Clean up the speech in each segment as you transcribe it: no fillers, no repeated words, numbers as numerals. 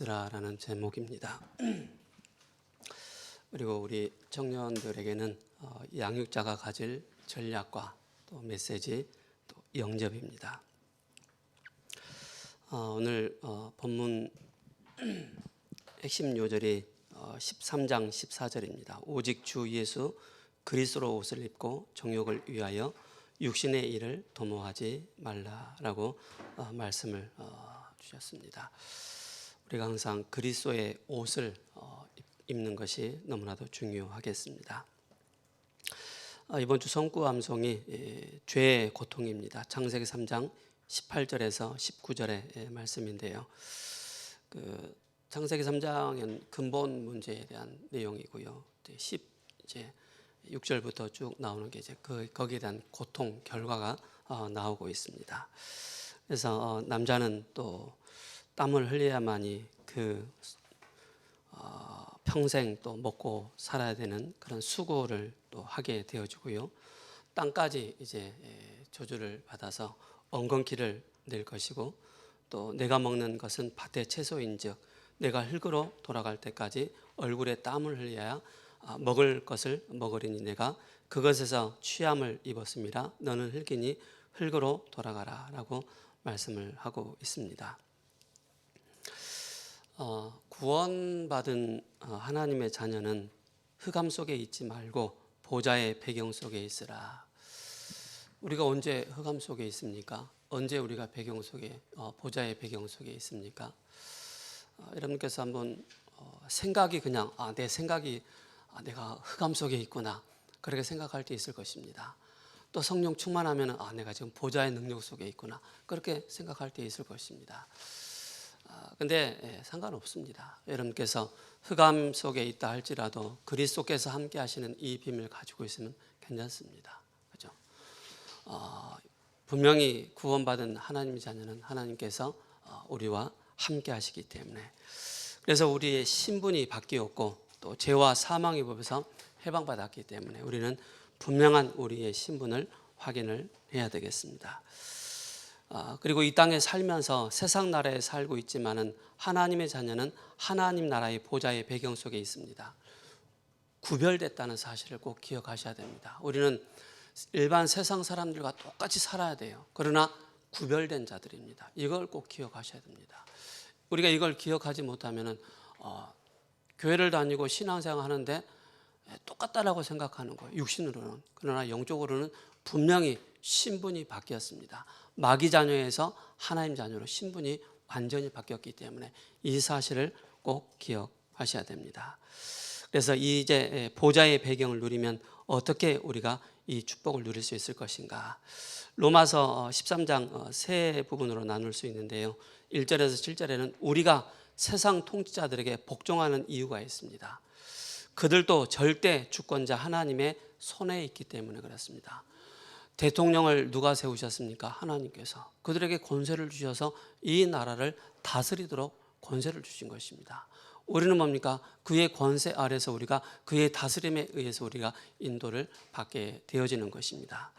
라는 제목입니다. 그리고 우리 청년들에게는 양육자가 가질 전략과 또 메시지, 또 영접입니다. 오늘 본문 핵심 요절이 13장 14절입니다. 오직 주 예수 그리스도로 옷을 입고 정욕을 위하여 육신의 일을 도모하지 말라라고 말씀을 주셨습니다. 우리가 항상 그리스도의 옷을 입는 것이 너무나도 중요하겠습니다. 이번 주 성구 암송이 죄의 고통입니다. 창세기 3장 18절에서 19절의 말씀인데요. 창세기 3장은 근본 문제에 대한 내용이고요. 6절부터 쭉 나오는 게 이제 거기에 대한 고통 결과가 나오고 있습니다. 그래서 남자는 또 땀을 흘려야만이 평생 또 먹고 살아야 되는 그런 수고를 또 하게 되어지고요. 땅까지 이제 저주를 받아서 엉겅퀴를 낼 것이고, 또 내가 먹는 것은 밭의 채소인즉 내가 흙으로 돌아갈 때까지 얼굴에 땀을 흘려야 먹을 것을 먹으리니 내가 그것에서 취함을 입었음이라 너는 흙이니 흙으로 돌아가라라고 말씀을 하고 있습니다. 구원받은 하나님의 자녀는 흑암 속에 있지 말고 보좌의 배경 속에 있으라. 우리가 언제 흑암 속에 있습니까? 언제 우리가 배경 속에 보좌의 배경 속에 있습니까? 여러분께서 한번 생각이 그냥 내 생각이 내가 흑암 속에 있구나 그렇게 생각할 때 있을 것입니다. 또 성령 충만하면 내가 지금 보좌의 능력 속에 있구나 그렇게 생각할 때 있을 것입니다. 근데 상관없습니다. 여러분께서 흑암 속에 있다 할지라도 그리스도께서 함께 하시는 이 비밀을 가지고 있으면 괜찮습니다. 그죠? 분명히 구원받은 하나님의 자녀는 하나님께서 우리와 함께 하시기 때문에, 그래서 우리의 신분이 바뀌었고 또 죄와 사망의 법에서 해방받았기 때문에 우리는 분명한 우리의 신분을 확인을 해야 되겠습니다. 그리고 이 땅에 살면서 세상 나라에 살고 있지만은 하나님의 자녀는 하나님 나라의 보좌의 배경 속에 있습니다. 구별됐다는 사실을 꼭 기억하셔야 됩니다. 우리는 일반 세상 사람들과 똑같이 살아야 돼요. 그러나 구별된 자들입니다. 이걸 꼭 기억하셔야 됩니다. 우리가 이걸 기억하지 못하면은 교회를 다니고 신앙생활 하는데 똑같다라고 생각하는 거예요. 육신으로는. 그러나 영적으로는 분명히 신분이 바뀌었습니다. 마귀 자녀에서 하나님 자녀로 신분이 완전히 바뀌었기 때문에 이 사실을 꼭 기억하셔야 됩니다. 그래서 이제 보좌의 배경을 누리면 어떻게 우리가 이 축복을 누릴 수 있을 것인가? 로마서 13장 세 부분으로 나눌 수 있는데요. 1절에서 7절에는 우리가 세상 통치자들에게 복종하는 이유가 있습니다. 그들도 절대 주권자 하나님의 손에 있기 때문에 그렇습니다. 대통령을 누가 세우셨습니까? 하나님께서. 그들에게 권세를 주셔서 이 나라를 다스리도록 권세를 주신 것입니다. 우리는 뭡니까? 그의 권세 아래서 우리가 그의 다스림에 의해서 우리가 인도를 받게 되어지는 것입니다.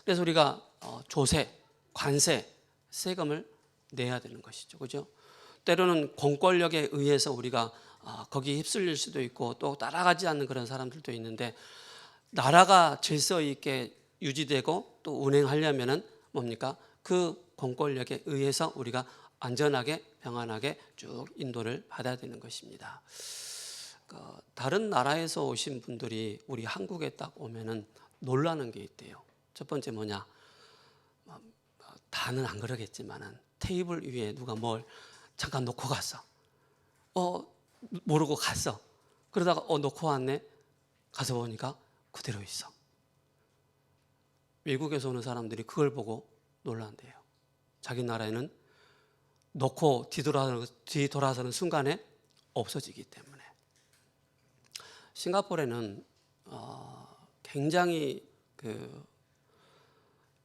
그래서 우리가 조세, 관세, 세금을 내야 되는 것이죠. 그죠? 때로는 공권력에 의해서 우리가 거기에 휩쓸릴 수도 있고 또 따라가지 않는 그런 사람들도 있는데, 나라가 질서 있게 유지되고 또 운행하려면은 뭡니까? 그 공권력에 의해서 우리가 안전하게 평안하게 쭉 인도를 받아야 되는 것입니다. 다른 나라에서 오신 분들이 우리 한국에 딱 오면은 놀라는 게 있대요. 첫 번째 뭐냐? 다는 안 그러겠지만은 테이블 위에 누가 뭘 잠깐 놓고 갔어. 모르고 갔어. 그러다가 놓고 왔네. 가서 보니까 그대로 있어. 외국에서 오는 사람들이 그걸 보고 놀란대요. 자기 나라에는 놓고 뒤돌아서는 순간에 없어지기 때문에. 싱가포르에는 굉장히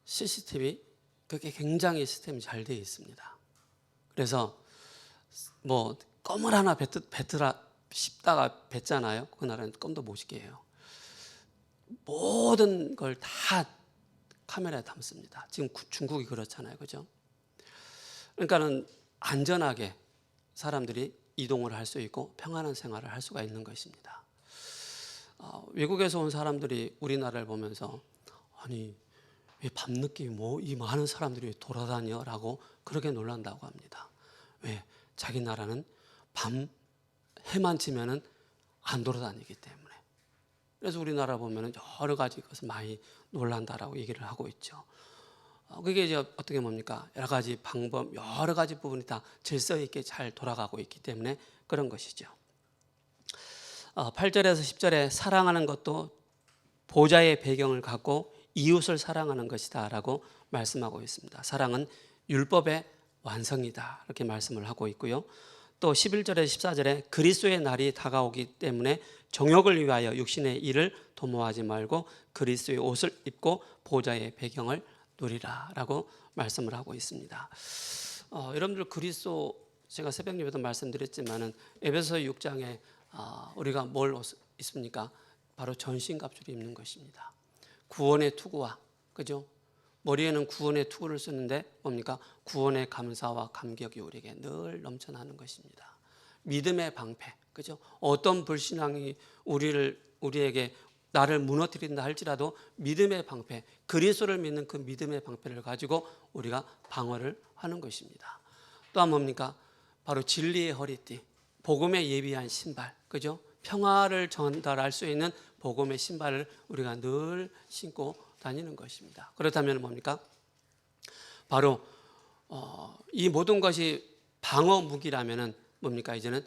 CCTV 그게 굉장히 시스템이 잘 되어 있습니다. 그래서 뭐 껌을 하나 뱉으라 씹다가 뱉잖아요. 그 나라는 껌도 못 씹게 해요. 모든 걸 다 카메라에 담습니다. 지금 중국이 그렇잖아요. 그죠? 그러니까는 안전하게 사람들이 이동을 할 수 있고 평안한 생활을 할 수가 있는 것입니다. 외국에서 온 사람들이 우리나라를 보면서 아니 왜 밤늦게 뭐 이 많은 사람들이 돌아다녀라고 그렇게 놀란다고 합니다. 왜? 자기 나라는 밤 해만 지면은 안 돌아다니기 때문에. 그래서 우리나라 보면은 여러 가지 것을 많이 놀란다라고 얘기를 하고 있죠. 그게 이제 어떻게 뭡니까? 여러 가지 방법, 여러 가지 부분이 다 질서 있게 잘 돌아가고 있기 때문에 그런 것이죠. 8절에서 10절에 사랑하는 것도 보좌의 배경을 갖고 이웃을 사랑하는 것이다 라고 말씀하고 있습니다. 사랑은 율법의 완성이다 이렇게 말씀을 하고 있고요. 또 11절에 14절에 그리스도의 날이 다가오기 때문에 정욕을 위하여 육신의 일을 도모하지 말고 그리스도의 옷을 입고 보좌의 배경을 누리라 라고 말씀을 하고 있습니다. 여러분들 그리스도 제가 새벽 예배도 말씀드렸지만은 에베소 6장에 우리가 뭘 있습니까? 바로 전신갑주를 입는 것입니다. 구원의 투구와 그죠? 머리에는 구원의 투구를 쓰는데 뭡니까? 구원의 감사와 감격이 우리에게 늘 넘쳐나는 것입니다. 믿음의 방패, 그죠? 어떤 불신앙이 우리에게 나를 무너뜨린다 할지라도 믿음의 방패, 그리스도를 믿는 그 믿음의 방패를 가지고 우리가 방어를 하는 것입니다. 또한 뭡니까? 바로 진리의 허리띠, 복음에 예비한 신발, 그죠? 평화를 전달할 수 있는 복음의 신발을 우리가 늘 신고 다니는 것입니다. 그렇다면 뭡니까? 바로 이 모든 것이 방어 무기라면은 뭡니까? 이제는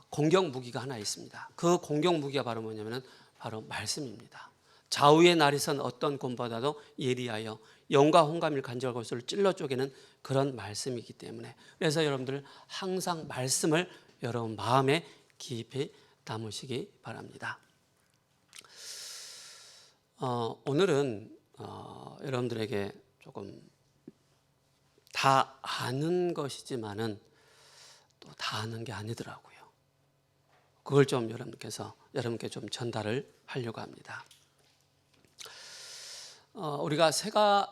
공격 무기가 하나 있습니다. 그 공격 무기가 바로 뭐냐면은 바로 말씀입니다. 좌우의 날이 선 어떤 곰보다도 예리하여 영과 홍감일 간절 골수를 찔러 쪼개는 그런 말씀이기 때문에 그래서 여러분들 항상 말씀을 여러분 마음에 깊이 담으시기 바랍니다. 오늘은 여러분들에게 조금 다 아는 것이지만은 또 다 아는 게 아니더라고요. 그걸 좀 여러분께 좀 전달을 하려고 합니다. 우리가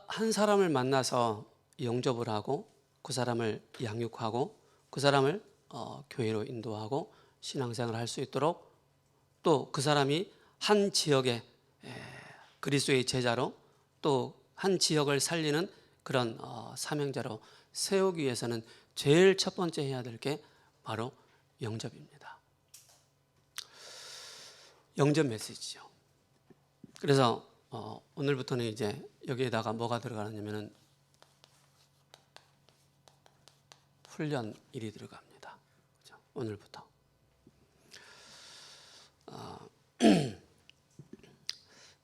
한 사람을 만나서 영접을 하고 그 사람을 양육하고 그 사람을 교회로 인도하고 신앙생활을 할 수 있도록 또 그 사람이 한 지역의 그리스도의 제자로 또 한 지역을 살리는 그런 사명자로 세우기 위해서는 제일 첫 번째 해야 될 게 바로 영접입니다. 영접 메시지죠. 그래서 오늘부터는 이제 여기에다가 뭐가 들어가느냐면은 훈련일이 들어갑니다. 그렇죠? 오늘부터.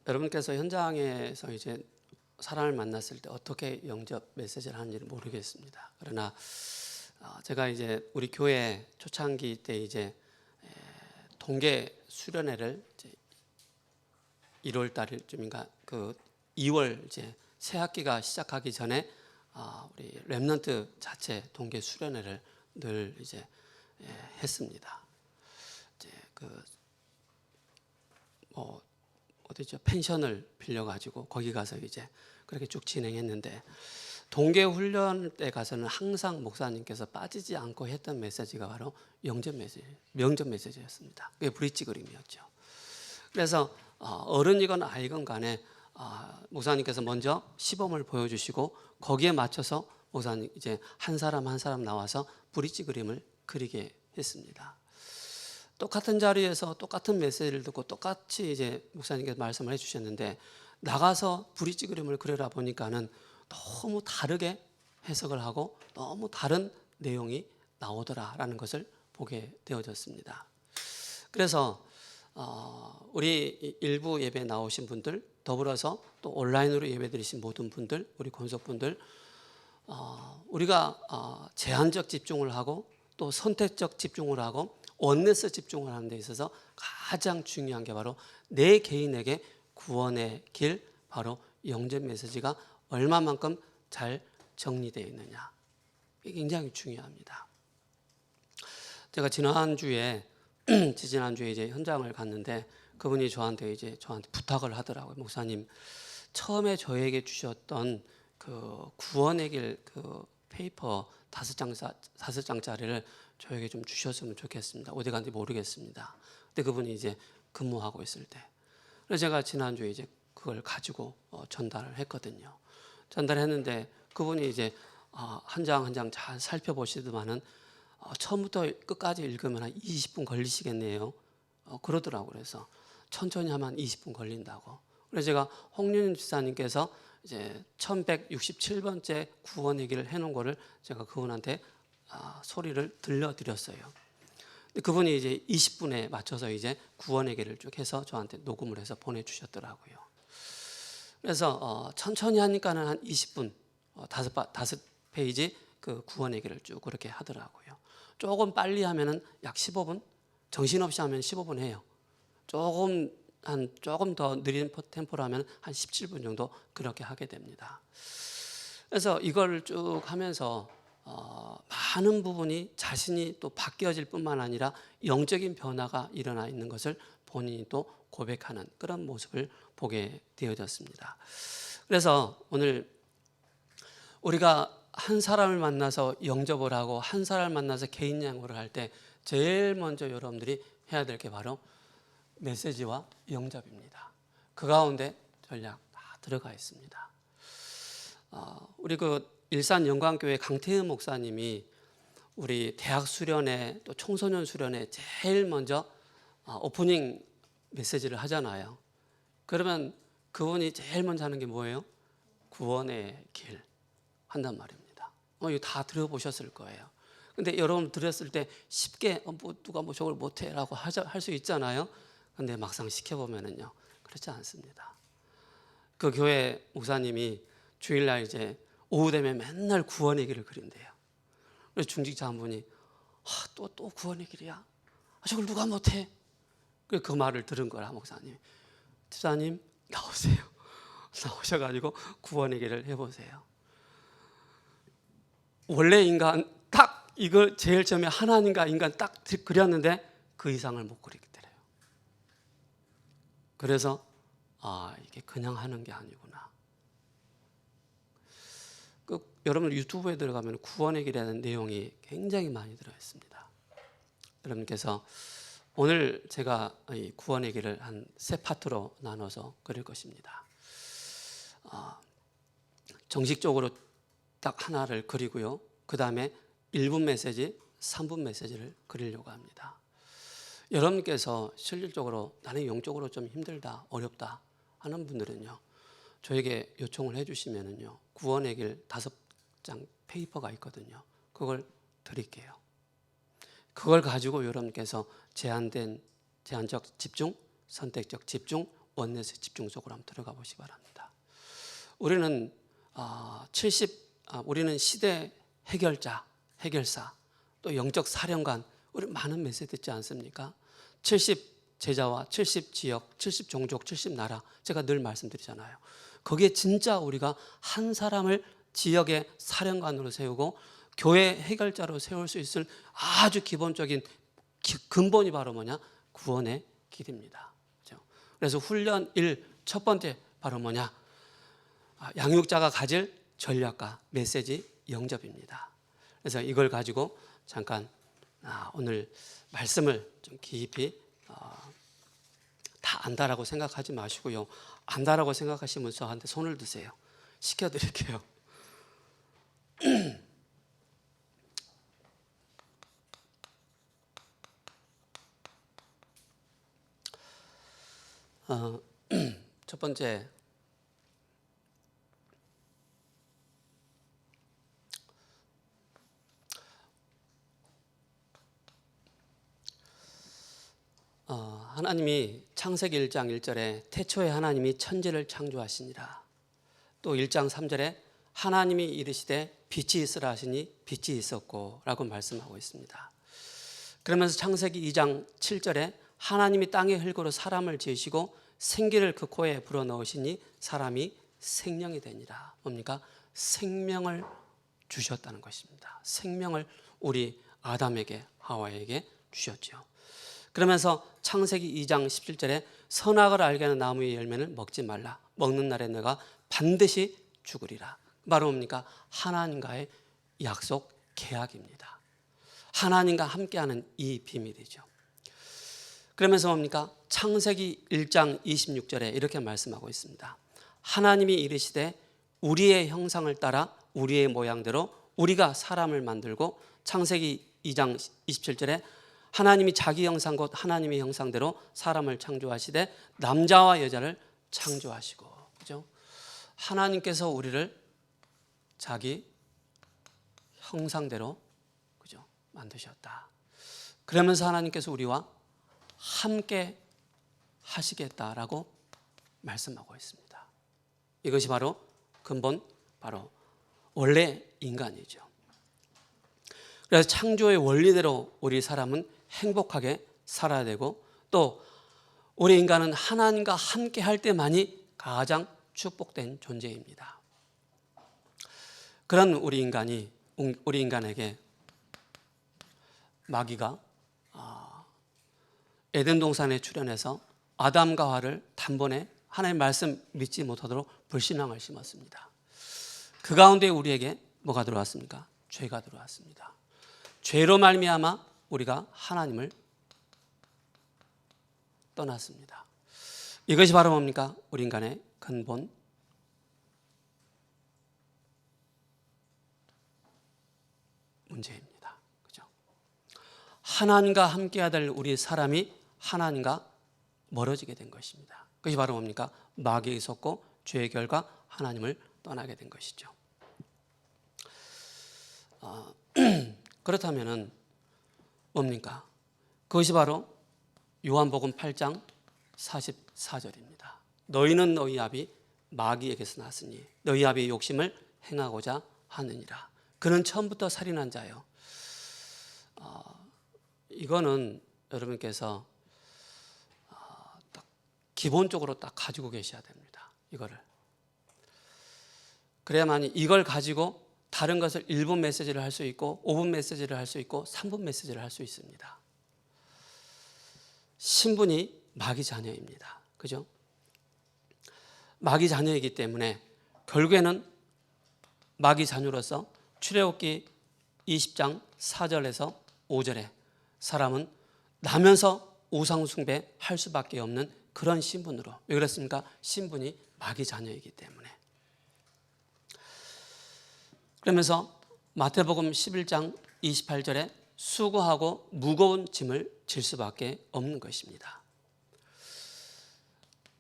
여러분께서 현장에서 이제 사람을 만났을 때 어떻게 영접 메시지를 하는지는 모르겠습니다. 그러나 제가 이제 우리 교회 초창기 때 이제 동계 수련회를 이제 1월 달쯤인가 그 2월 이제 새 학기가 시작하기 전에 우리 렘넌트 자체 동계 수련회를 늘 이제 했습니다. 이제 어디죠? 펜션을 빌려가지고 거기 가서 이제 그렇게 쭉 진행했는데 동계 훈련 때 가서는 항상 목사님께서 빠지지 않고 했던 메시지가 바로 영접 메시지였습니다. 그게 브릿지 그림이었죠. 그래서 어른이건 아이건 간에 목사님께서 먼저 시범을 보여주시고 거기에 맞춰서 목사님 이제 한 사람 한 사람 나와서 브릿지 그림을 그리게 했습니다. 똑같은 자리에서 똑같은 메시지를 듣고 똑같이 이제 목사님께서 말씀을 해주셨는데 나가서 브릿지 그림을 그려라 보니까는 너무 다르게 해석을 하고 너무 다른 내용이 나오더라라는 것을 보게 되어졌습니다. 그래서 우리 일부 예배 나오신 분들 더불어서 또 온라인으로 예배 드리신 모든 분들 우리 권속분들 우리가 제한적 집중을 하고 또 선택적 집중을 하고 원내스 집중을 하는 데 있어서 가장 중요한 게 바로 내 개인에게 구원의 길 바로 영접 메시지가 얼마만큼 잘 정리되어 있느냐 이게 굉장히 중요합니다. 제가 지난주에 이제 현장을 갔는데 그분이 저한테 부탁을 하더라고요. 목사님 처음에 저에게 주셨던 그 구원의 길 그 페이퍼 5장짜리를 저에게 좀 주셨으면 좋겠습니다. 어디 간지 모르겠습니다. 근데 그분이 이제 근무하고 있을 때, 그래서 제가 지난주에 이제 그걸 가지고 전달을 했거든요. 전달했는데 그분이 이제 한 장 한 장 잘 살펴보시더만은 처음부터 끝까지 읽으면 한 20분 걸리시겠네요. 그러더라고요. 그래서 천천히 하면 20분 걸린다고. 그래서 제가 홍윤 집사님께서 이제 1167번째 구원 얘기를 해놓은 거를 제가 그분한테 소리를 들려드렸어요. 근데 그분이 이제 20분에 맞춰서 이제 구원 얘기를 쭉 해서 저한테 녹음을 해서 보내주셨더라고요. 그래서 천천히 하니까는 한 20분, 다섯 페이지 그 구원 얘기를 쭉 그렇게 하더라고요. 조금 빨리 하면은 약 15분, 정신없이 하면 15분 해요. 조금 더 느린 템포로 하면 한 17분 정도 그렇게 하게 됩니다. 그래서 이걸 쭉 하면서 많은 부분이 자신이 또 바뀌어질 뿐만 아니라 영적인 변화가 일어나 있는 것을 본인이 또 고백하는 그런 모습을 보게 되어졌습니다. 그래서 오늘 우리가 한 사람을 만나서 영접을 하고 한 사람을 만나서 개인 양보를 할 때 제일 먼저 여러분들이 해야 될 게 바로 메시지와 영접입니다. 그 가운데 전략 다 들어가 있습니다. 우리 그 일산 영광교회 강태흠 목사님이 우리 대학 수련회 또 청소년 수련회 제일 먼저 오프닝 메시지를 하잖아요. 그러면 그분이 제일 먼저 하는 게 뭐예요? 구원의 길 한단 말입니다. 이거 다 들어보셨을 거예요. 근데 여러분 들었을 때 쉽게 누가 저걸 못해라고 할 수 있잖아요. 근데 막상 시켜보면은요 그렇지 않습니다. 그 교회 목사님이 주일날 이제 오후 되면 맨날 구원의 길을 그린대요. 그래서 중직자 한 분이 또 구원의 길이야? 저걸 누가 못해? 그 말을 들은 거라 목사님. 집사님 나오세요. 나오셔가지고 구원의 길을 해보세요. 원래 인간 딱 이걸 제일 처음에 하나님과 인간 딱 그렸는데 그 이상을 못 그리겠더래요. 그래서 이게 그냥 하는 게 아니구나. 여러분 유튜브에 들어가면 구원의 길이라는 내용이 굉장히 많이 들어있습니다. 여러분께서 오늘 제가 이 구원의 길을 한 세 파트로 나눠서 그릴 것입니다. 정식적으로 딱 하나를 그리고요. 그 다음에 1분 메시지, 3분 메시지를 그리려고 합니다. 여러분께서 실질적으로 나는 영적으로 좀 힘들다, 어렵다 하는 분들은요. 저에게 요청을 해주시면은요. 구원의 길 5장 페이퍼가 있거든요. 그걸 드릴게요. 그걸 가지고 여러분께서 제한적 집중, 선택적 집중, 원넷의 집중 속으로 한번 들어가 보시기 바랍니다. 우리는 우리는 시대 해결사, 또 영적 사령관, 우리 많은 메시지 듣지 않습니까? 70 제자와 70 지역, 70 종족, 70 나라 제가 늘 말씀드리잖아요. 거기에 진짜 우리가 한 사람을 지역의 사령관으로 세우고 교회 해결자로 세울 수 있을 아주 기본적인 근본이 바로 뭐냐? 구원의 길입니다. 그래서 훈련 1 첫 번째 바로 뭐냐? 양육자가 가질 전략과 메시지 영접입니다. 그래서 이걸 가지고 잠깐 오늘 말씀을 좀 깊이 다 안다라고 생각하지 마시고요. 안다라고 생각하시면 저한테 손을 드세요. 시켜드릴게요. 첫 번째 하나님이 창세기 1장 1절에 태초에 하나님이 천지를 창조하시니라. 또 1장 3절에 하나님이 이르시되 빛이 있으라 하시니 빛이 있었고 라고 말씀하고 있습니다. 그러면서 창세기 2장 7절에 하나님이 땅의 흙으로 사람을 지으시고 생기를 그 코에 불어넣으시니 사람이 생명이 되니라. 뭡니까? 생명을 주셨다는 것입니다. 생명을 우리 아담에게 하와에게 주셨죠. 그러면서 창세기 2장 17절에 선악을 알게 하는 나무의 열매는 먹지 말라. 먹는 날에 내가 반드시 죽으리라. 바로 뭡니까? 하나님과의 약속 계약입니다. 하나님과 함께하는 이 비밀이죠. 그러면서 뭡니까? 창세기 1장 26절에 이렇게 말씀하고 있습니다. 하나님이 이르시되 우리의 형상을 따라 우리의 모양대로 우리가 사람을 만들고, 창세기 2장 27절에 하나님이 자기 형상 곧 하나님의 형상대로 사람을 창조하시되 남자와 여자를 창조하시고. 그죠? 하나님께서 우리를 자기 형상대로, 그죠? 만드셨다. 그러면서 하나님께서 우리와 함께 하시겠다라고 말씀하고 있습니다. 이것이 바로 근본, 바로 원래 인간이죠. 그래서 창조의 원리대로 우리 사람은 행복하게 살아야 되고, 또 우리 인간은 하나님과 함께 할 때만이 가장 축복된 존재입니다. 그런 우리 인간에게 마귀가 에덴 동산에 출현해서 아담과 하와를 단번에 하나님의 말씀 믿지 못하도록 불신앙을 심었습니다. 그 가운데 우리에게 뭐가 들어왔습니까? 죄가 들어왔습니다. 죄로 말미암아 우리가 하나님을 떠났습니다. 이것이 바로 뭡니까? 우리 인간의 근본 문제입니다. 그죠? 하나님과 함께해야 될 우리 사람이 하나님과 멀어지게 된 것입니다. 그것이 바로 뭡니까? 마귀에 있었고 죄의 결과 하나님을 떠나게 된 것이죠. 그렇다면은 뭡니까? 그것이 바로 요한복음 8장 44절입니다. 너희는 너희 아비 마귀에게서 났으니 너희 아비의 욕심을 행하고자 하느니라. 그는 처음부터 살인한 자요. 이거는 여러분께서 딱 기본적으로 딱 가지고 계셔야 됩니다. 이거를. 그래야만 이걸 가지고 다른 것을 1분 메시지를 할 수 있고 5분 메시지를 할 수 있고 3분 메시지를 할 수 있습니다. 신분이 마귀 자녀입니다. 그죠? 마귀 자녀이기 때문에 결국에는 마귀 자녀로서 출애굽기 20장 4절에서 5절에 사람은 나면서 우상 숭배할 수밖에 없는 그런 신분으로. 왜 그렇습니까? 신분이 마귀 자녀이기 때문에. 그러면서 마태복음 11장 28절에 수고하고 무거운 짐을 질 수밖에 없는 것입니다.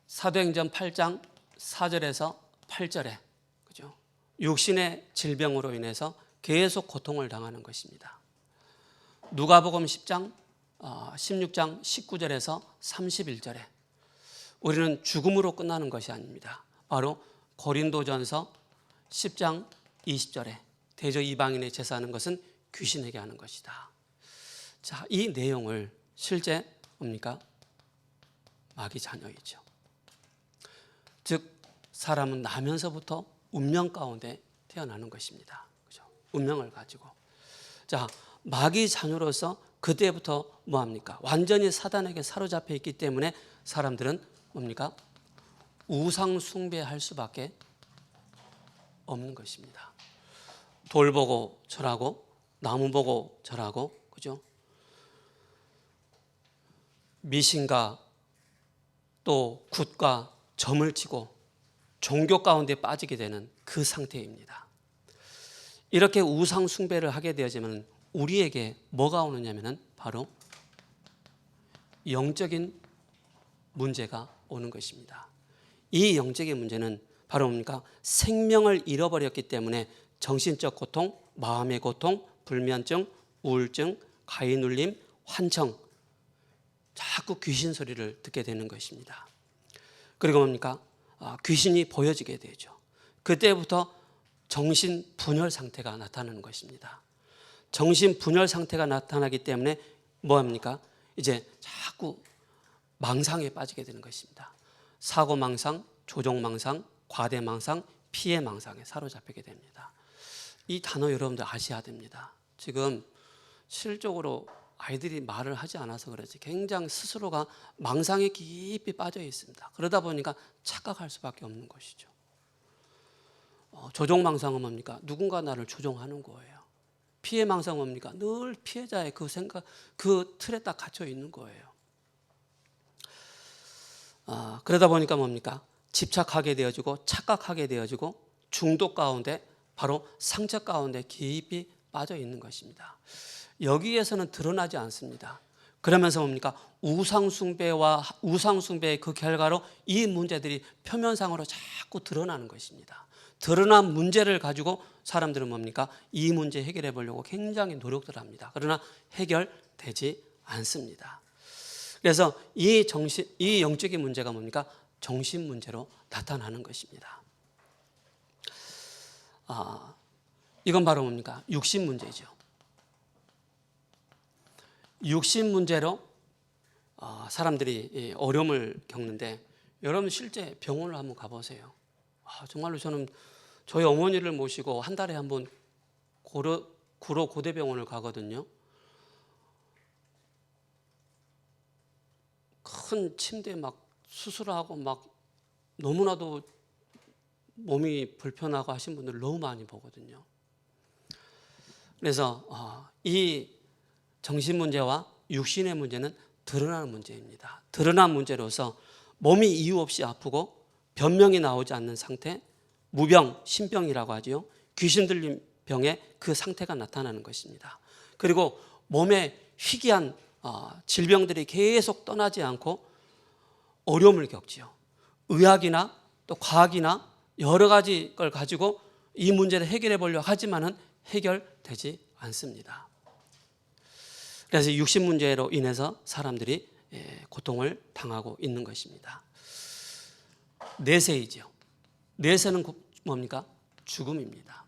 사도행전 8장 4절에서 8절에 그죠? 육신의 질병으로 인해서 계속 고통을 당하는 것입니다. 누가복음 16장 19절에서 31절에 우리는 죽음으로 끝나는 것이 아닙니다. 바로 고린도전서 10장 20절에 대저 이방인의 제사하는 것은 귀신에게 하는 것이다. 자, 이 내용을 실제 뭡니까? 마귀 자녀이죠. 즉 사람은 나면서부터 운명 가운데 태어나는 것입니다. 그죠? 운명을 가지고. 자, 마귀 자녀로서 그때부터 뭐합니까? 완전히 사단에게 사로잡혀 있기 때문에 사람들은 뭡니까? 우상 숭배할 수밖에 없는 것입니다. 돌 보고 절하고 나무 보고 절하고, 그죠? 미신과 또 굿과 점을 치고 종교 가운데 빠지게 되는 그 상태입니다. 이렇게 우상 숭배를 하게 되어지면 우리에게 뭐가 오느냐면은 바로 영적인 문제가 오는 것입니다. 이 영적인 문제는 바로 뭡니까? 생명을 잃어버렸기 때문에 정신적 고통, 마음의 고통, 불면증, 우울증, 가위 눌림, 환청, 자꾸 귀신 소리를 듣게 되는 것입니다. 그리고 뭡니까? 귀신이 보여지게 되죠. 그때부터 정신 분열 상태가 나타나는 것입니다. 정신 분열 상태가 나타나기 때문에 뭐합니까? 이제 자꾸 망상에 빠지게 되는 것입니다. 사고망상, 조종망상, 과대망상, 피해망상에 사로잡히게 됩니다. 이 단어 여러분들 아셔야 됩니다. 지금 실적으로 아이들이 말을 하지 않아서 그렇지 굉장히 스스로가 망상에 깊이 빠져 있습니다. 그러다 보니까 착각할 수밖에 없는 것이죠. 조종망상은 뭡니까? 누군가 나를 조종하는 거예요. 피해망상 뭡니까? 늘 피해자의 그 생각, 그 틀에 딱 갇혀 있는 거예요. 그러다 보니까 뭡니까? 집착하게 되어지고 착각하게 되어지고 중독 가운데 바로 상처 가운데 깊이 빠져 있는 것입니다. 여기에서는 드러나지 않습니다. 그러면서 뭡니까? 우상숭배의 그 결과로 이 문제들이 표면상으로 자꾸 드러나는 것입니다. 드러난 문제를 가지고 사람들은 뭡니까? 이 문제 해결해 보려고 굉장히 노력들 합니다. 그러나 해결되지 않습니다. 그래서 이 영적인 문제가 뭡니까? 정신 문제로 나타나는 것입니다. 이건 바로 뭡니까? 육신 문제죠. 육신 문제로 사람들이 어려움을 겪는데, 여러분 실제 병원을 한번 가보세요. 정말로 저는 저희 어머니를 모시고 한 달에 한 번 구로 고대병원을 가거든요. 큰 침대에 막 수술하고 막 너무나도 몸이 불편하고 하신 분들 너무 많이 보거든요. 그래서 이 정신 문제와 육신의 문제는 드러나는 문제입니다. 드러난 문제로서 몸이 이유 없이 아프고 변명이 나오지 않는 상태, 무병, 신병이라고 하죠. 귀신 들린 병의 그 상태가 나타나는 것입니다. 그리고 몸에 희귀한 질병들이 계속 떠나지 않고 어려움을 겪지요. 의학이나 또 과학이나 여러 가지 걸 가지고 이 문제를 해결해 보려고 하지만은 해결되지 않습니다. 그래서 육신 문제로 인해서 사람들이 고통을 당하고 있는 것입니다. 내세이죠. 내세는 뭡니까? 죽음입니다.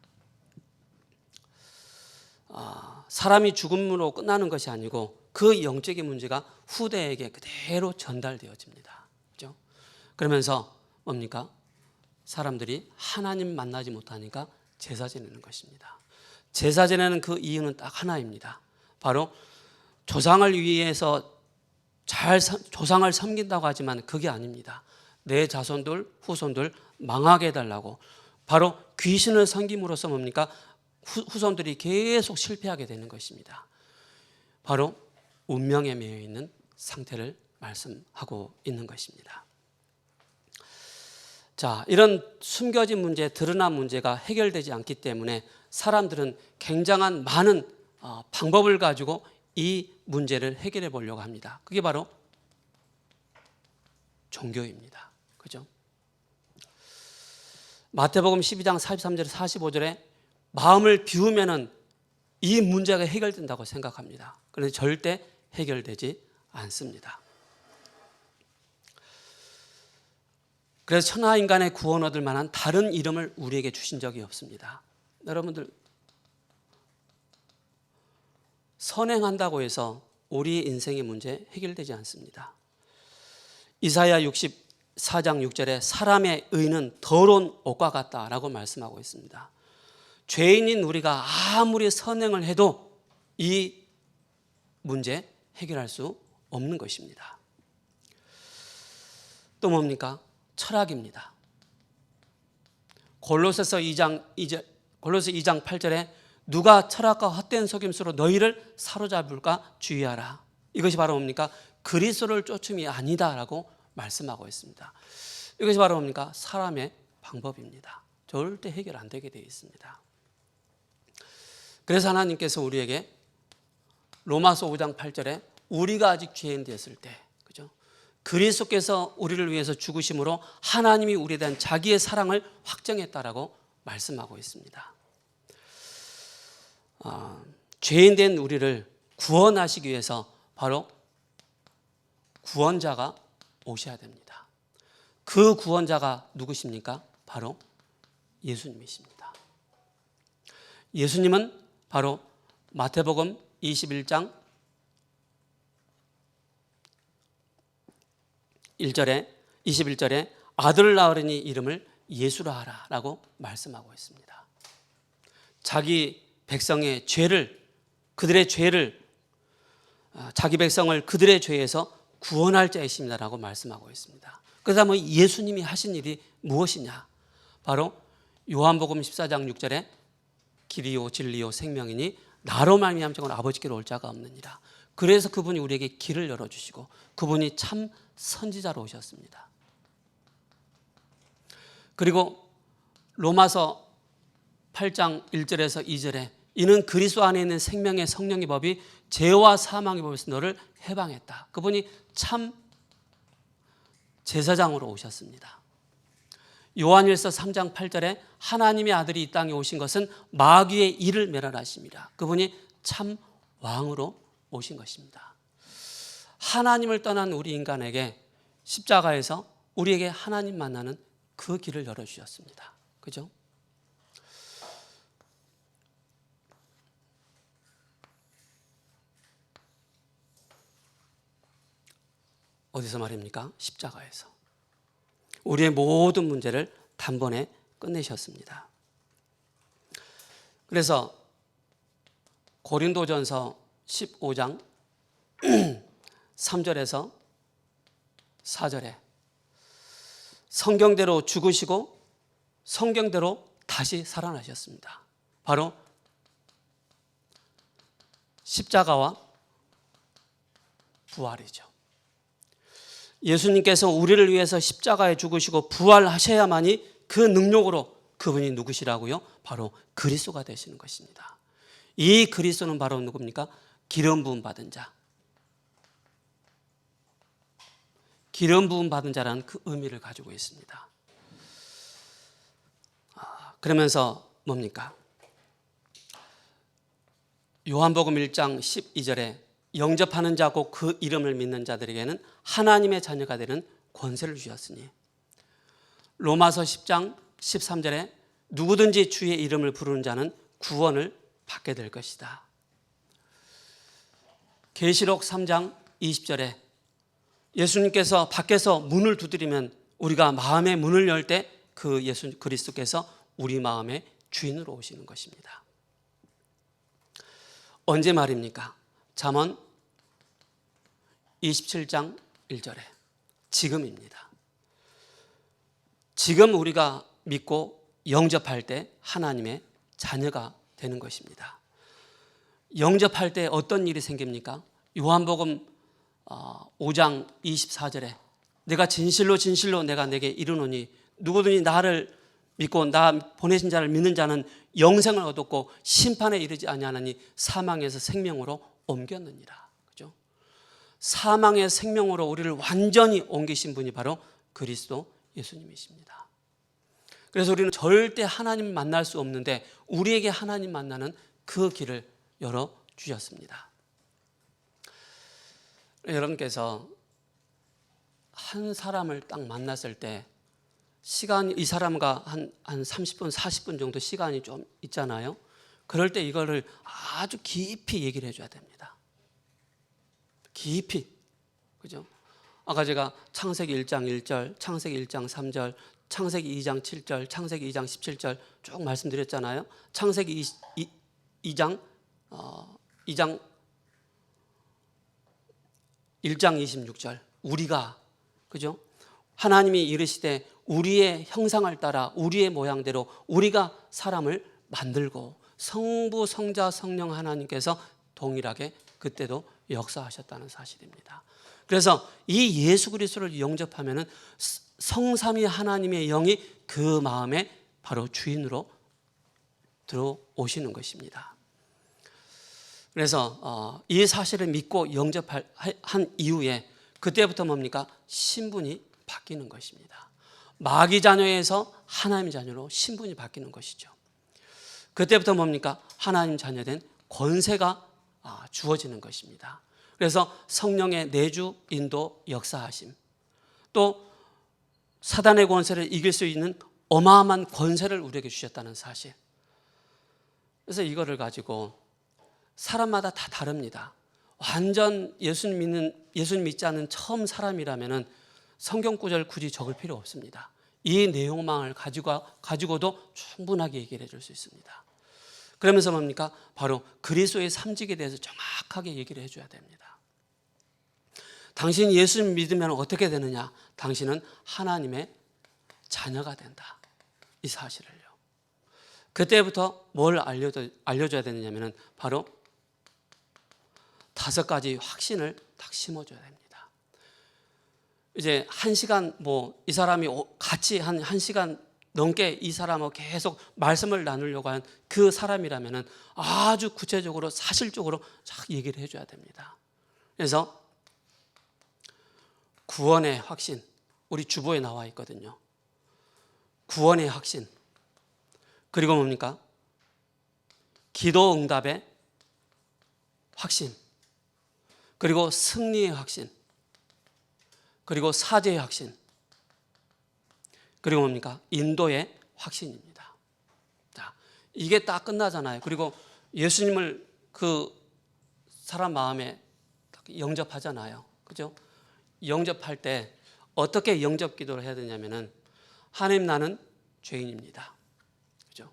사람이 죽음으로 끝나는 것이 아니고 그 영적인 문제가 후대에게 그대로 전달되어집니다. 그렇죠? 그러면서 뭡니까? 사람들이 하나님 만나지 못하니까 제사 지내는 것입니다. 제사 지내는 그 이유는 딱 하나입니다. 바로 조상을 위해서 조상을 섬긴다고 하지만 그게 아닙니다. 내 자손들, 후손들 망하게 해달라고. 바로 귀신을 섬김으로써 뭡니까? 후손들이 계속 실패하게 되는 것입니다. 바로 운명에 매여 있는 상태를 말씀하고 있는 것입니다. 자, 이런 숨겨진 문제, 드러난 문제가 해결되지 않기 때문에 사람들은 굉장한 많은 방법을 가지고 이 문제를 해결해 보려고 합니다. 그게 바로 종교입니다. 그죠? 마태복음 12장 43절 45절에 마음을 비우면은 이 문제가 해결된다고 생각합니다. 그런데 절대 해결되지 않습니다. 그래서 천하 인간의 구원 얻을 만한 다른 이름을 우리에게 주신 적이 없습니다. 여러분들, 선행한다고 해서 우리의 인생의 문제 해결되지 않습니다. 이사야 64장 6절에 사람의 의는 더러운 옷과 같다라고 말씀하고 있습니다. 죄인인 우리가 아무리 선행을 해도 이 문제 해결할 수 없는 것입니다. 또 뭡니까? 철학입니다. 골로새서 2장 8절에 누가 철학과 헛된 속임수로 너희를 사로잡을까 주의하라. 이것이 바로 뭡니까? 그리스도를 쫓음이 아니다라고 말씀하고 있습니다. 이것이 바로 뭡니까? 사람의 방법입니다. 절대 해결 안 되게 되어 있습니다. 그래서 하나님께서 우리에게 로마서 5장 8절에 우리가 아직 죄인 되었을 때, 그죠? 그리스도께서 우리를 위해서 죽으심으로 하나님이 우리에 대한 자기의 사랑을 확정했다라고 말씀하고 있습니다. 죄인 된 우리를 구원하시기 위해서 바로 구원자가 오셔야 됩니다. 그 구원자가 누구십니까? 바로 예수님이십니다. 예수님은 바로 마태복음 21장 21절에 아들을 낳으려니 이름을 예수라 하라 라고 말씀하고 있습니다. 자기 백성의 죄를, 그들의 죄를, 자기 백성을 그들의 죄에서 구원할 자이십니다 라고 말씀하고 있습니다. 그래서 예수님이 하신 일이 무엇이냐? 바로 요한복음 14장 6절에 길이요 진리요 생명이니 나로 말미암지 아버지께로 올 자가 없느니라. 그래서 그분이 우리에게 길을 열어주시고 그분이 참 선지자로 오셨습니다. 그리고 로마서 8장 1절에서 2절에 이는 그리스도 안에 있는 생명의 성령의 법이 죄와 사망의 법에서 너를 해방했다. 그분이 참 제사장으로 오셨습니다. 요한일서 3장 8절에 하나님의 아들이 이 땅에 오신 것은 마귀의 일을 멸하심이라. 그분이 참 왕으로 오신 것입니다. 하나님을 떠난 우리 인간에게 십자가에서 우리에게 하나님 만나는 그 길을 열어주셨습니다. 그죠? 어디서 말입니까? 십자가에서. 우리의 모든 문제를 단번에 끝내셨습니다. 그래서 고린도전서 15장 3절에서 4절에 성경대로 죽으시고 성경대로 다시 살아나셨습니다. 바로 십자가와 부활이죠. 예수님께서 우리를 위해서 십자가에 죽으시고 부활하셔야만이 그 능력으로 그분이 누구시라고요? 바로 그리스도가 되시는 것입니다. 이 그리스도는 바로 누굽니까? 기름 부음 받은 자. 기름 부음 받은 자라는 그 의미를 가지고 있습니다. 그러면서 뭡니까? 요한복음 1장 12절에 영접하는 자고 그 이름을 믿는 자들에게는 하나님의 자녀가 되는 권세를 주셨으니, 로마서 10장 13절에 누구든지 주의 이름을 부르는 자는 구원을 받게 될 것이다. 계시록 3장 20절에 예수님께서 밖에서 문을 두드리면 우리가 마음의 문을 열 때 그 예수 그리스도께서 우리 마음의 주인으로 오시는 것입니다. 언제 말입니까? 잠언 27장 1절에 지금입니다. 지금 우리가 믿고 영접할 때 하나님의 자녀가 되는 것입니다. 영접할 때 어떤 일이 생깁니까? 요한복음 5장 24절에 내가 진실로 진실로 내가 내게 이르노니 누구든지 나를 믿고 나 보내신 자를 믿는 자는 영생을 얻었고 심판에 이르지 아니하나니 사망에서 생명으로 옮겼느니라. 그죠? 사망의 생명으로 우리를 완전히 옮기신 분이 바로 그리스도 예수님이십니다. 그래서 우리는 절대 하나님 만날 수 없는데 우리에게 하나님 만나는 그 길을 열어 주셨습니다. 여러분께서 한 사람을 딱 만났을 때 시간, 이 사람과 한 30분, 40분 정도 시간이 좀 있잖아요. 그럴 때 이거를 아주 깊이 얘기를 해줘야 됩니다. 깊이. 그죠? 아까 제가 창세기 1장 1절, 창세기 1장 3절, 창세기 2장 7절, 창세기 2장 17절 쭉 말씀드렸잖아요. 창세기 2장 1장 26절. 우리가, 그죠? 하나님이 이르시되 우리의 형상을 따라 우리의 모양대로 우리가 사람을 만들고, 성부, 성자, 성령 하나님께서 동일하게 그때도 역사하셨다는 사실입니다. 그래서 이 예수 그리스도를 영접하면은 성삼위 하나님의 영이 그 마음에 바로 주인으로 들어오시는 것입니다. 그래서 이 사실을 믿고 영접한 이후에 그때부터 뭡니까? 신분이 바뀌는 것입니다. 마귀 자녀에서 하나님 자녀로 신분이 바뀌는 것이죠. 그때부터 뭡니까? 하나님 자녀된 권세가 주어지는 것입니다. 그래서 성령의 내주, 인도, 역사하심, 또 사단의 권세를 이길 수 있는 어마어마한 권세를 우리에게 주셨다는 사실. 그래서 이거를 가지고 사람마다 다 다릅니다. 완전 예수님 믿지 않는 처음 사람이라면은 성경 구절 굳이 적을 필요 없습니다. 이 내용만을 가지고도 충분하게 얘기를 해줄 수 있습니다. 그러면서 뭡니까? 바로 그리스도의 삼직에 대해서 정확하게 얘기를 해줘야 됩니다. 당신이 예수님 믿으면 어떻게 되느냐? 당신은 하나님의 자녀가 된다. 이 사실을요. 그때부터 뭘 알려줘야 되느냐면은 바로 5가지 확신을 딱 심어줘야 됩니다. 이제 1시간 이 사람이 같이 한 1시간 넘게 이 사람하고 계속 말씀을 나누려고 한 그 사람이라면은 아주 구체적으로 사실적으로 쫙 얘기를 해줘야 됩니다. 그래서 구원의 확신, 우리 주보에 나와 있거든요. 구원의 확신, 그리고 뭡니까? 기도 응답의 확신, 그리고 승리의 확신, 그리고 사죄의 확신, 그리고 뭡니까? 인도의 확신입니다. 자, 이게 딱 끝나잖아요. 그리고 예수님을 그 사람 마음에 딱 영접하잖아요. 그죠? 영접할 때 어떻게 영접 기도를 해야 되냐면은, 하나님, 나는 죄인입니다. 그죠?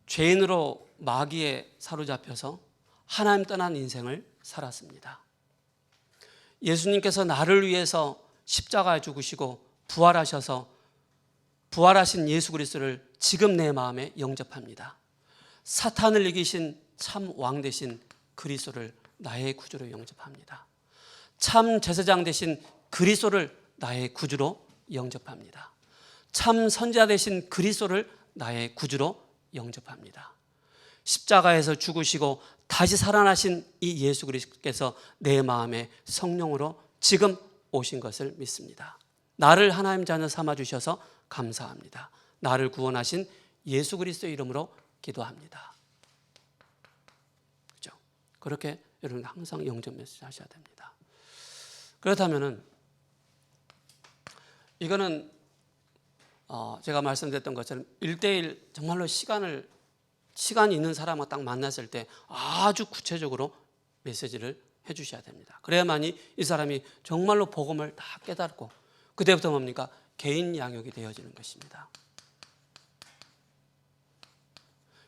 죄인으로 마귀에 사로잡혀서 하나님 떠난 인생을 살았습니다. 예수님께서 나를 위해서 십자가에 죽으시고 부활하셔서 부활하신 예수 그리스도를 지금 내 마음에 영접합니다. 사탄을 이기신 참 왕 되신 그리스도를 나의 구주로 영접합니다. 참 제사장 되신 그리스도를 나의 구주로 영접합니다. 참 선지자 되신 그리스도를 나의 구주로 영접합니다. 십자가에서 죽으시고 다시 살아나신 이 예수 그리스도께서 내 마음에 성령으로 지금 오신 것을 믿습니다. 나를 하나님 자녀 삼아주셔서 감사합니다. 나를 구원하신 예수 그리스도의 이름으로 기도합니다. 그렇죠? 그렇게 여러분 항상 영접 메시지 하셔야 됩니다. 그렇다면은 이거는 제가 말씀드렸던 것처럼 1대1 정말로 시간이 있는 사람과 딱 만났을 때 아주 구체적으로 메시지를 해주셔야 됩니다. 그래야만이 이 사람이 정말로 복음을 다 깨닫고 그때부터 뭡니까? 개인 양육이 되어지는 것입니다.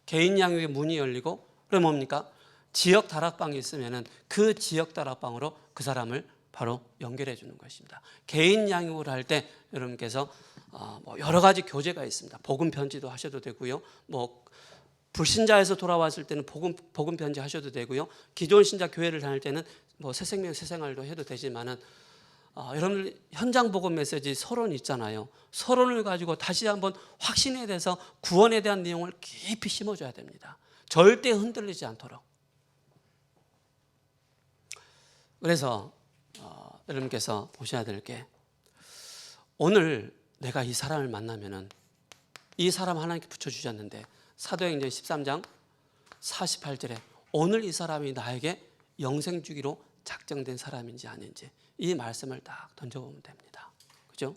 개인 양육의 문이 열리고 그럼 뭡니까? 지역 다락방이 있으면은 그 지역 다락방으로 그 사람을 바로 연결해 주는 것입니다. 개인 양육을 할 때 여러분께서 여러 가지 교재가 있습니다. 복음 편지도 하셔도 되고요. 불신자에서 돌아왔을 때는 복음 편지 하셔도 되고요. 기존 신자 교회를 다닐 때는 새생명 새생활도 해도 되지만은 여러분들 현장 복음 메시지 서론 있잖아요. 서론을 가지고 다시 한번 확신에 대해서 구원에 대한 내용을 깊이 심어줘야 됩니다. 절대 흔들리지 않도록. 그래서 여러분께서 보셔야 될 게, 오늘 내가 이 사람을 만나면은 이 사람 하나님께 붙여주셨는데 사도행전 13장 48절에 오늘 이 사람이 나에게 영생 주기로 작정된 사람인지 아닌지 이 말씀을 딱 던져보면 됩니다. 그죠?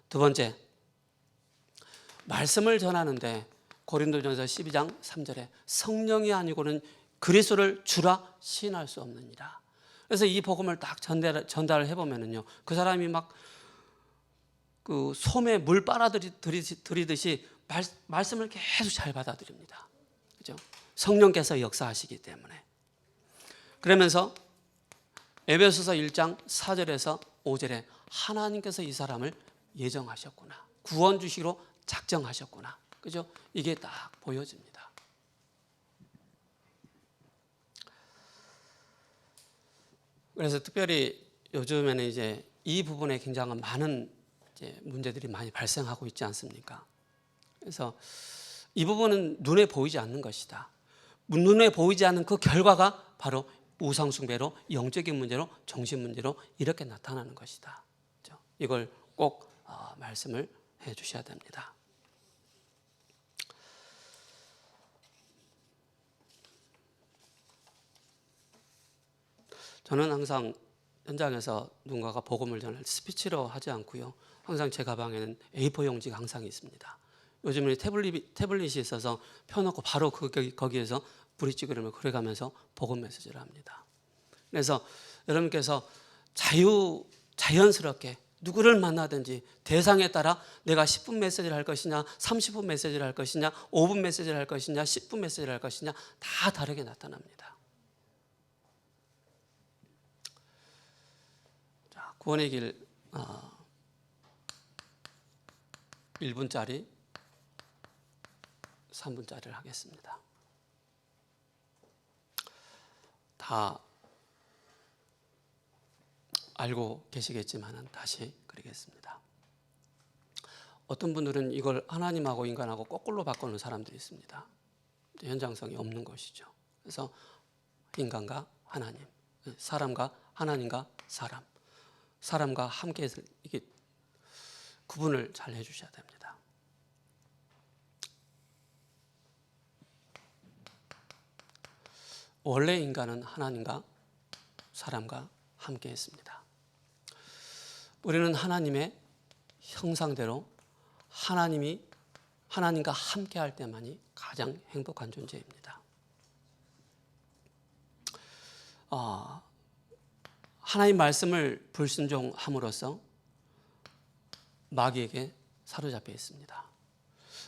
두 번째, 말씀을 전하는데 고린도전서 12장 3절에 성령이 아니고는 그리스도를 주라 시인할 수 없느니라. 그래서 이 복음을 딱 전달을 해보면은요, 그 사람이 막 그 솜에 물 빨아들이듯이 말씀을 계속 잘 받아들입니다. 그죠? 성령께서 역사하시기 때문에. 그러면서 에베소서 1장 4절에서 5절에 하나님께서 이 사람을 예정하셨구나, 구원 주시기로 작정하셨구나, 그죠? 이게 딱 보여집니다. 그래서 특별히 요즘에는 이제 이 부분에 굉장히 많은 문제들이 많이 발생하고 있지 않습니까? 그래서 이 부분은 눈에 보이지 않는 것이다. 눈에 보이지 않는 그 결과가 바로 우상숭배로, 영적인 문제로, 정신 문제로 이렇게 나타나는 것이다. 이걸 꼭 말씀을 해 주셔야 됩니다. 저는 항상 현장에서 누군가가 복음을 전할 때 스피치로 하지 않고요, 항상 제 가방에는 A4 용지가 항상 있습니다. 요즘은 태블릿이 있어서 펴놓고 바로 거기에서 브릿지 그림을 그려가면서 복음 메시지를 합니다. 그래서 여러분께서 자연스럽게 누구를 만나든지 대상에 따라 내가 10분 메시지를 할 것이냐, 30분 메시지를 할 것이냐, 5분 메시지를 할 것이냐, 10분 메시지를 할 것이냐 다 다르게 나타납니다. 자, 구원의 길 1분짜리 3분짜리를 하겠습니다. 다 알고 계시겠지만 다시 그리겠습니다. 어떤 분들은 이걸 하나님하고 인간하고 거꾸로 바꾸는 사람들이 있습니다. 현장성이 없는 것이죠. 그래서 인간과 하나님, 사람과 하나님과 사람, 사람과 함께 해서 이게 구분을 잘 해주셔야 됩니다. 원래 인간은 하나님과 사람과 함께 했습니다. 우리는 하나님의 형상대로 하나님과 함께 할 때만이 가장 행복한 존재입니다. 하나님 말씀을 불순종함으로써 마귀에게 사로잡혀 있습니다.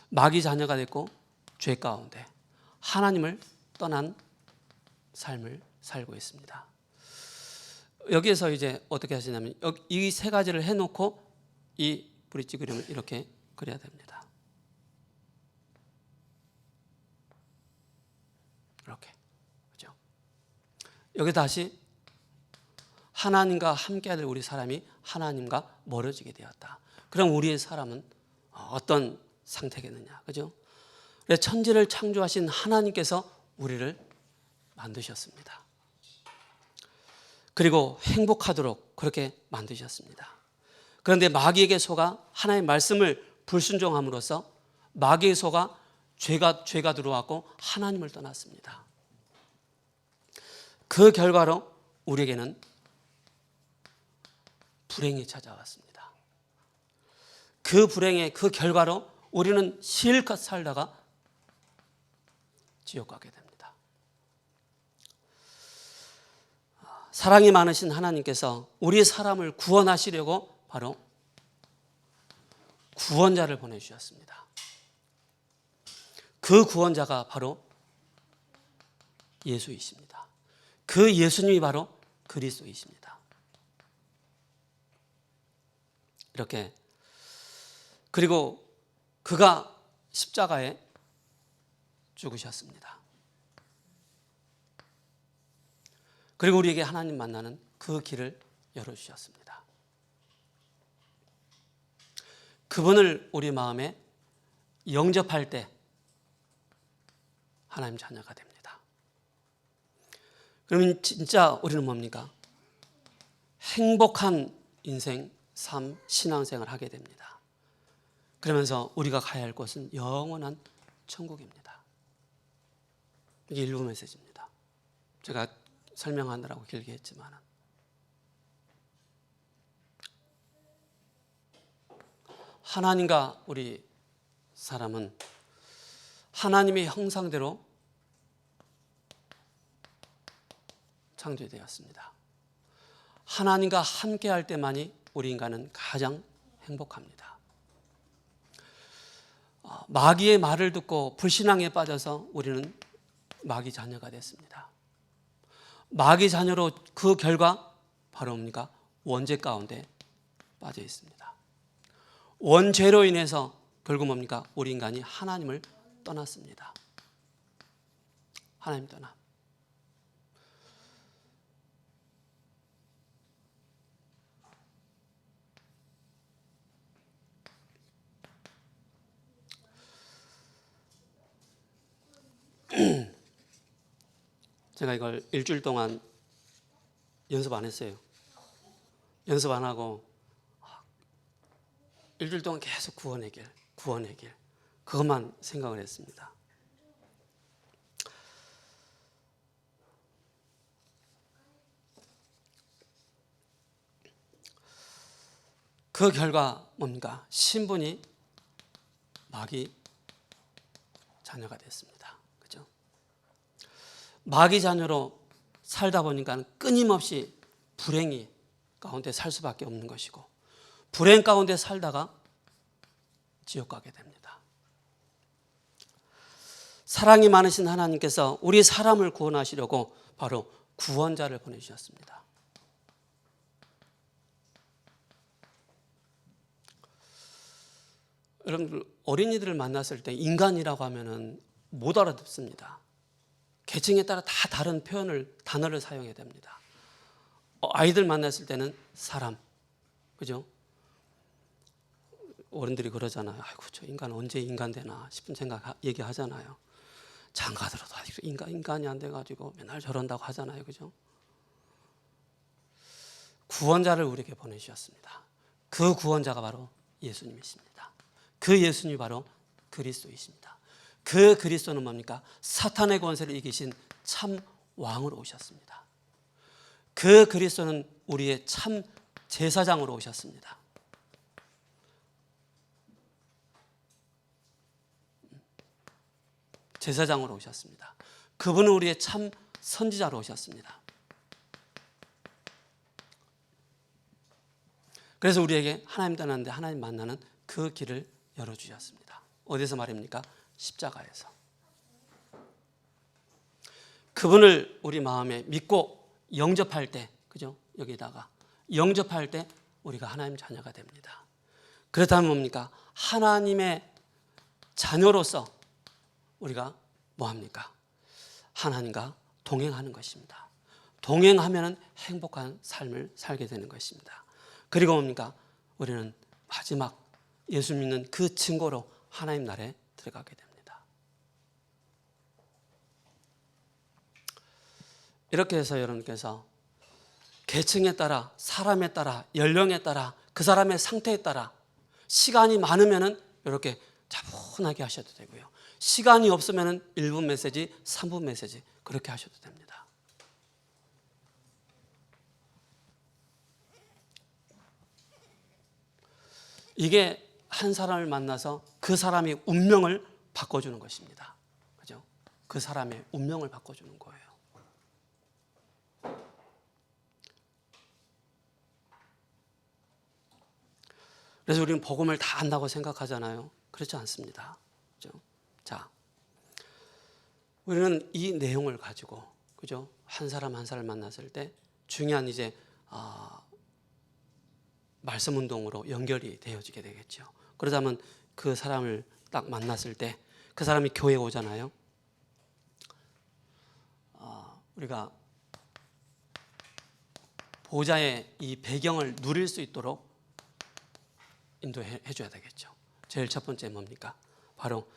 마귀 자녀가 됐고 죄 가운데 하나님을 떠난 삶을 살고 있습니다. 여기에서 이제 어떻게 하시냐면 이 세 가지를 해놓고 이 브릿지 그림을 이렇게 그려야 됩니다. 이렇게, 그렇죠? 여기 다시 하나님과 함께할 우리 사람이 하나님과 멀어지게 되었다. 그럼 우리의 사람은 어떤 상태겠느냐, 그죠? 천지를 창조하신 하나님께서 우리를 만드셨습니다. 그리고 행복하도록 그렇게 만드셨습니다. 그런데 마귀에게 속아 하나님의 말씀을 불순종함으로써 마귀에 속아 죄가 들어왔고 하나님을 떠났습니다. 그 결과로 우리에게는 불행이 찾아왔습니다. 그 불행의 그 결과로 우리는 실컷 살다가 지옥 가게 됩니다. 사랑이 많으신 하나님께서 우리 사람을 구원하시려고 바로 구원자를 보내주셨습니다. 그 구원자가 바로 예수이십니다. 그 예수님이 바로 그리스도이십니다. 이렇게, 그리고 그가 십자가에 죽으셨습니다. 그리고 우리에게 하나님 만나는 그 길을 열어주셨습니다. 그분을 우리 마음에 영접할 때 하나님 자녀가 됩니다. 그러면 진짜 우리는 뭡니까? 행복한 인생, 삶, 신앙생활을 하게 됩니다. 그러면서 우리가 가야 할 곳은 영원한 천국입니다. 이게 일부 메시지입니다. 제가 설명하느라고 길게 했지만, 하나님과 우리 사람은 하나님의 형상대로 창조되었습니다. 하나님과 함께 할 때만이 우리 인간은 가장 행복합니다. 마귀의 말을 듣고 불신앙에 빠져서 우리는 마귀 자녀가 됐습니다. 마귀 자녀로 그 결과 바로 뭡니까? 원죄 가운데 빠져 있습니다. 원죄로 인해서 결국 뭡니까? 우리 인간이 하나님을 떠났습니다. 하나님 떠나. 제가 이걸 일주일 동안 연습 안 했어요. 연습 안 하고 일주일 동안 계속 구원의 길, 구원의 길, 그것만 생각을 했습니다. 그 결과 뭡니까? 신분이 마귀 자녀가 됐습니다. 그죠? 마귀 자녀로 살다 보니까 끊임없이 불행이 가운데 살 수밖에 없는 것이고, 불행 가운데 살다가 지옥 가게 됩니다. 사랑이 많으신 하나님께서 우리 사람을 구원하시려고 바로 구원자를 보내주셨습니다. 여러분들 어린이들을 만났을 때 인간이라고 하면은 못 알아듣습니다. 계층에 따라 다 다른 단어를 사용해야 됩니다. 아이들 만났을 때는 사람, 그죠? 어른들이 그러잖아요. 아이고 저 인간 언제 인간 되나 싶은 생각 얘기하잖아요. 장가들어도 아직 인간이 안 돼가지고 맨날 저런다고 하잖아요, 그죠? 구원자를 우리에게 보내주셨습니다. 그 구원자가 바로 예수님이십니다. 그 예수님이 바로 그리스도이십니다. 그 그리스도는 뭡니까? 사탄의 권세를 이기신 참 왕으로 오셨습니다. 그 그리스도는 우리의 참 제사장으로 오셨습니다. 제사장으로 오셨습니다. 그분은 우리의 참 선지자로 오셨습니다. 그래서 우리에게 하나님 떠나는데 하나님 만나는 그 길을 열어주셨습니다. 어디서 말입니까? 십자가에서. 그분을 우리 마음에 믿고 영접할 때, 그죠? 여기다가 영접할 때 우리가 하나님 자녀가 됩니다. 그렇다면 뭡니까? 하나님의 자녀로서 우리가 뭐합니까? 하나님과 동행하는 것입니다. 동행하면 행복한 삶을 살게 되는 것입니다. 그리고 뭡니까? 우리는 마지막 예수 믿는 그 증거로 하나님 나라에 들어가게 됩니다. 이렇게 해서 여러분께서 계층에 따라, 사람에 따라, 연령에 따라, 그 사람의 상태에 따라 시간이 많으면 이렇게 차분하게 하셔도 되고요. 시간이 없으면 1분 메시지, 3분 메시지 그렇게 하셔도 됩니다. 이게 한 사람을 만나서 그 사람의 운명을 바꿔주는 것입니다. 그죠? 그 사람의 운명을 바꿔주는 거예요. 그래서 우리는 복음을 다 안다고 생각하잖아요. 그렇지 않습니다. 그죠? 자, 우리는 이 내용을 가지고, 그죠? 한 사람 한 사람 만났을 때 중요한 이제 말씀 운동으로 연결이 되어지게 되겠죠. 그러자면 그 사람을 딱 만났을 때 그 사람이 교회에 오잖아요. 우리가 보좌의 이 배경을 누릴 수 있도록 인도해 줘야 되겠죠. 제일 첫 번째 뭡니까? 바로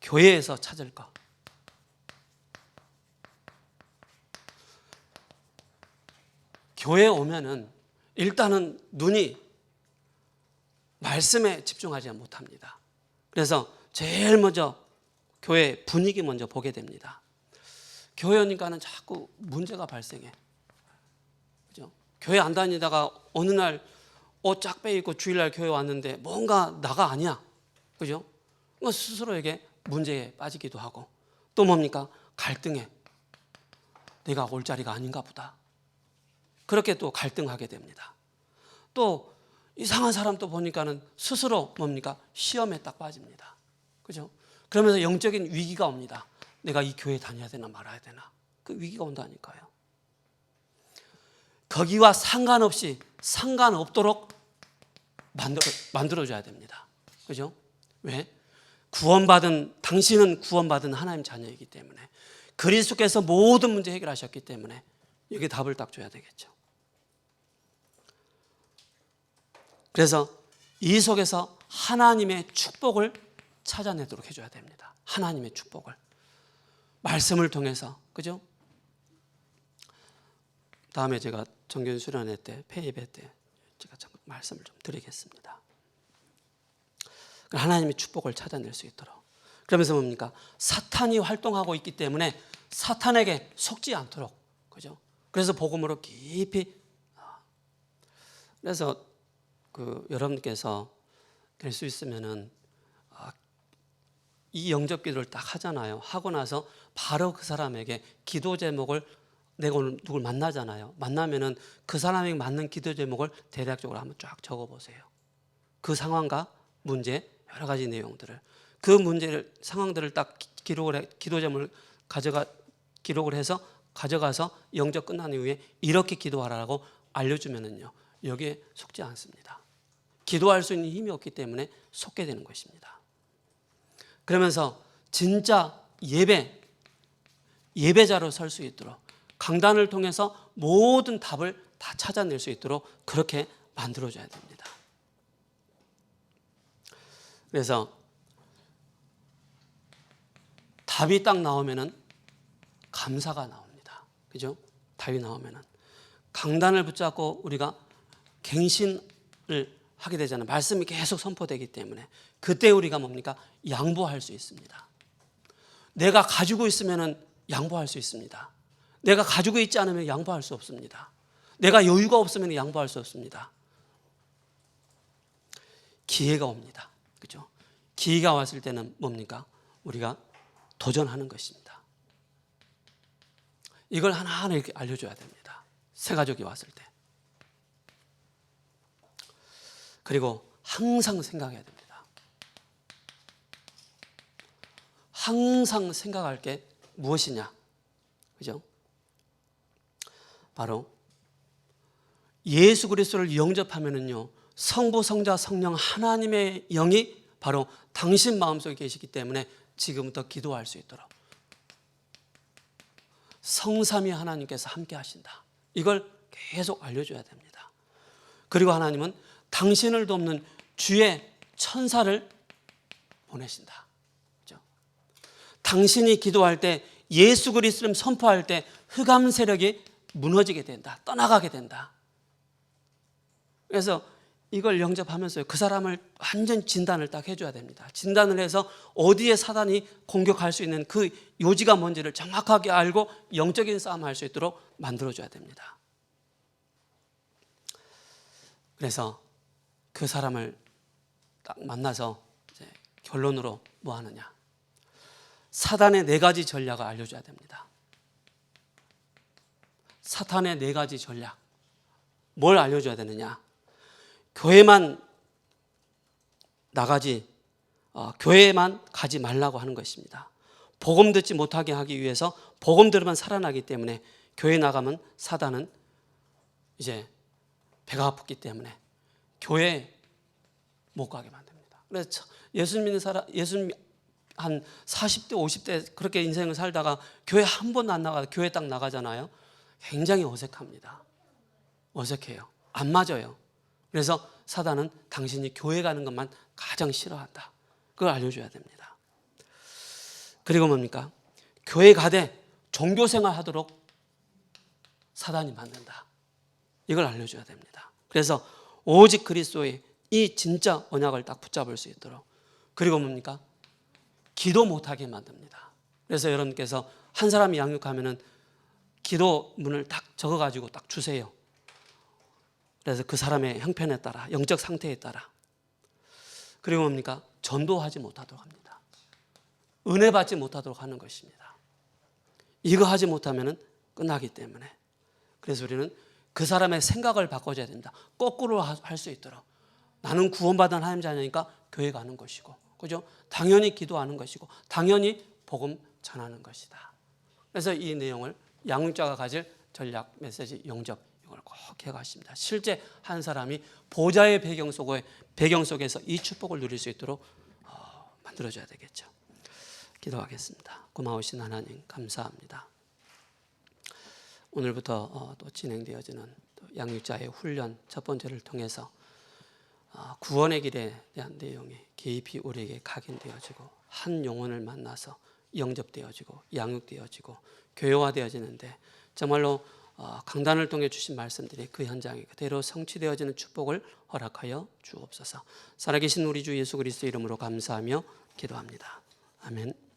교회에서 찾을 것. 교회에 오면은 일단은 눈이 말씀에 집중하지 못합니다. 그래서 제일 먼저 교회 분위기 먼저 보게 됩니다. 교회 오니까는 자꾸 문제가 발생해. 그죠? 교회 안 다니다가 어느 날 옷 쫙 빼입고 주일날 교회 왔는데 뭔가 나가 아니야. 그죠? 스스로에게 문제에 빠지기도 하고 또 뭡니까? 갈등해. 내가 올 자리가 아닌가 보다. 그렇게 또 갈등하게 됩니다. 또 이상한 사람도 보니까는 스스로 뭡니까? 시험에 딱 빠집니다. 그죠? 그러면서 영적인 위기가 옵니다. 내가 이 교회에 다녀야 되나 말아야 되나. 그 위기가 온다니까요. 거기와 상관없도록 만들어줘야 됩니다. 그죠? 왜? 당신은 구원받은 하나님 자녀이기 때문에 그리스도께서 모든 문제 해결하셨기 때문에 여기 답을 딱 줘야 되겠죠. 그래서 이 속에서 하나님의 축복을 찾아내도록 해줘야 됩니다. 하나님의 축복을. 말씀을 통해서. 그죠? 다음에 제가 정견 수련회 때, 폐예배 때 제가 말씀을 좀 드리겠습니다. 하나님의 축복을 찾아낼 수 있도록. 그러면서 뭡니까? 사탄이 활동하고 있기 때문에 사탄에게 속지 않도록. 그죠? 그래서 복음으로 깊이. 그래서 여러분께서 될 수 있으면은 이 영접 기도를 딱 하잖아요. 하고 나서 바로 그 사람에게 기도 제목을 내가 오늘 누굴 만나잖아요. 만나면은 그 사람에게 맞는 기도 제목을 대략적으로 한번 쫙 적어보세요. 그 상황과 문제 여러 가지 내용들을 그 문제를 상황들을 딱 기도 제목을 기록을 해서 가져가서 영접 끝난 이후에 이렇게 기도하라고 알려주면은요 여기에 속지 않습니다. 기도할 수 있는 힘이 없기 때문에 속게 되는 것입니다. 그러면서 진짜 예배자로 설 수 있도록 강단을 통해서 모든 답을 다 찾아낼 수 있도록 그렇게 만들어줘야 됩니다. 그래서 답이 딱 나오면은 감사가 나옵니다. 그죠? 답이 나오면은 강단을 붙잡고 우리가 갱신을 하게 되잖아요. 말씀이 계속 선포되기 때문에 그때 우리가 뭡니까? 양보할 수 있습니다. 내가 가지고 있으면은 양보할 수 있습니다. 내가 가지고 있지 않으면 양보할 수 없습니다. 내가 여유가 없으면 양보할 수 없습니다. 기회가 옵니다. 그죠? 기회가 왔을 때는 뭡니까? 우리가 도전하는 것입니다. 이걸 하나하나 이렇게 알려줘야 됩니다. 새 가족이 왔을 때. 그리고 항상 생각해야 됩니다. 항상 생각할 게 무엇이냐? 그죠? 바로 예수 그리스도를 영접하면은요, 성부, 성자, 성령 하나님의 영이 바로 당신 마음속에 계시기 때문에 지금부터 기도할 수 있도록 성삼위 하나님께서 함께 하신다. 이걸 계속 알려줘야 됩니다. 그리고 하나님은 당신을 돕는 주의 천사를 보내신다. 그렇죠? 당신이 기도할 때 예수 그리스도를 선포할 때 흑암 세력이 무너지게 된다. 떠나가게 된다. 그래서 이걸 영접하면서 그 사람을 완전 진단을 딱 해줘야 됩니다. 진단을 해서 어디에 사단이 공격할 수 있는 그 요지가 뭔지를 정확하게 알고 영적인 싸움을 할 수 있도록 만들어줘야 됩니다. 그래서 그 사람을 딱 만나서 이제 결론으로 뭐 하느냐? 사단의 4가지 전략을 알려줘야 됩니다. 사탄의 4가지 전략. 뭘 알려줘야 되느냐? 교회만 교회만 가지 말라고 하는 것입니다. 복음 듣지 못하게 하기 위해서 복음 들으면 살아나기 때문에 교회 나가면 사단은 이제 배가 아프기 때문에 교회 못 가게 만듭니다. 그래서 예수 믿는 사람, 한 40대, 50대 그렇게 인생을 살다가 교회 한 번도 안 나가서 교회 딱 나가잖아요. 굉장히 어색합니다. 어색해요. 안 맞아요. 그래서 사단은 당신이 교회 가는 것만 가장 싫어한다. 그걸 알려줘야 됩니다. 그리고 뭡니까? 교회 가되 종교생활 하도록 사단이 만든다. 이걸 알려줘야 됩니다. 그래서 오직 그리스도의 이 진짜 언약을 딱 붙잡을 수 있도록. 그리고 뭡니까? 기도 못하게 만듭니다. 그래서 여러분께서 한 사람이 양육하면은 기도문을 딱 적어가지고 딱 주세요. 그래서 그 사람의 형편에 따라, 영적 상태에 따라. 그리고 뭡니까? 전도하지 못하도록 합니다. 은혜 받지 못하도록 하는 것입니다. 이거 하지 못하면 끝나기 때문에. 그래서 우리는 그 사람의 생각을 바꿔줘야 됩니다. 거꾸로 할 수 있도록. 나는 구원받은 하나님 자녀니까 교회 가는 것이고, 그죠? 당연히 기도하는 것이고, 당연히 복음 전하는 것이다. 그래서 이 내용을 양육자가 가질 전략, 메시지, 영접 이걸 꼭 해가십니다. 실제 한 사람이 보좌의 배경 속에서 이 축복을 누릴 수 있도록 만들어줘야 되겠죠. 기도하겠습니다. 고마우신 하나님 감사합니다. 오늘부터 또 진행되어지는 양육자의 훈련 첫 번째를 통해서 구원의 길에 대한 내용이 깊이 우리에게 각인되어지고 한 영혼을 만나서 영접되어지고 양육되어지고 교회화되어지는데 정말로 강단을 통해 주신 말씀들이 그 현장에 그대로 성취되어지는 축복을 허락하여 주옵소서. 살아계신 우리 주 예수 그리스도의 이름으로 감사하며 기도합니다. 아멘.